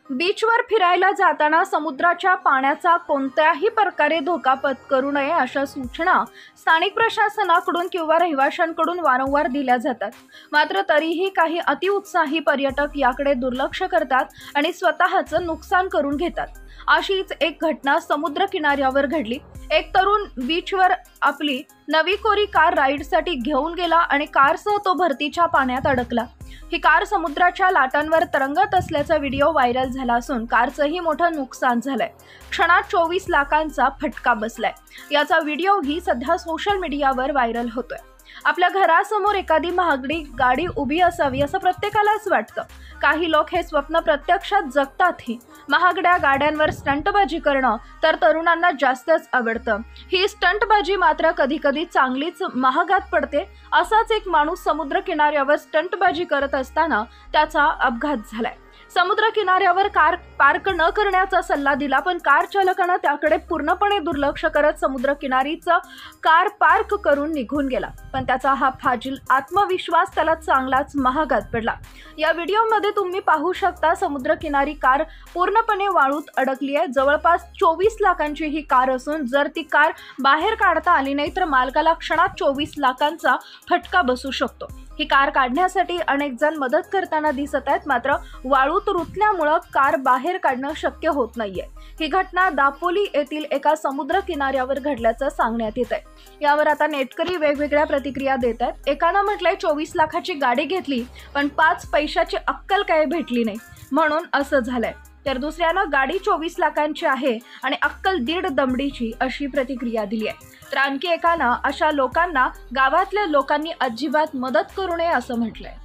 बीचवर फिरायला जाताना समुद्राच्या पाण्याचा कोणत्याही प्रकारे धोका पत्करू नये अशा सूचना स्थानिक प्रशासनाकडून किंवा रहिवाशांकडून वारंवार दिल्या जातात। मात्र तरीही काही अतिउत्साही पर्यटक याकडे दुर्लक्ष करतात आणि स्वतःचं नुकसान करून घेतात। अशीच एक घटना समुद्र किनाऱ्यावर घडली। एक तरुण बीचवर आपली नवी कोरी कार राईडसाठी घेऊन गेला आणि कारसह तो भरतीच्या पाण्यात अडकला। ही कार समुद्राच्या लाटांवर तरंगत असल्याचा व्हिडिओ व्हायरल झाला असून कारचंही मोठं नुकसान झालंय। क्षणात 24 लाखांचा फटका बसलाय। याचा व्हिडिओही सध्या सोशल मीडियावर व्हायरल होतोय। आपल्या घरासमोर एखादी महागडी गाडी उभी असावी असं प्रत्येकालाच वाटतं। काही लोक हे स्वप्न प्रत्यक्षात जगतातही। महागड्या गाड्यांवर स्टंटबाजी करणं तर तरुणांना जास्तच आवडतं। ही स्टंटबाजी मात्र कधी-कधी चांगलीच महागात पडते। असाच एक माणूस समुद्र किनाऱ्यावर स्टंटबाजी करत असताना त्याचा अपघात झालाय। समुद्र किनाऱ्यावर कार पार्क न करण्याचा सल्ला दिला, पण कार चालकानं त्याकडे पूर्णपणे दुर्लक्ष करत समुद्र किनारीच कार पार्क करून निघून गेला। पण त्याचा हा फाजील आत्मविश्वास त्याला चांगलाच महागात पडला। या व्हिडिओमध्ये तुम्ही पाहू शकता समुद्र किनारी कार पूर्णपणे वाळूत अडकली आहे। जवळपास 24 लाखांची ही कार असून जर ती कार बाहेर काढता आली नाही तर मालकाला क्षणात 24 लाखांचा फटका बसू शकतो। ही कार काढण्यासाठी अनेक जण मदत करताना दिसत आहेत, मात्र वाळूत रुतल्यामुळे कार बाहेर काढणं शक्य होत नाहीये। ही घटना दापोली येथील एका समुद्र किनाऱ्यावर घडल्याचं सांगण्यात येत आहे। यावर आता नेटकरी वेगवेगळ्या प्रतिक्रिया देत आहेत। एकानं म्हटलंय 24 लाखाची गाडी घेतली पण 5 पैशाची अक्कल काय भेटली नाही म्हणून असं झालंय, तर दुसऱ्यानं गाडी 24 लाखांची आहे आणि अक्कल 1.5 दमडीची अशी प्रतिक्रिया दिली आहे। तर आणखी एकानं अशा लोकांना गावातल्या लोकांनी अजिबात मदत करू नये असं म्हटलंय।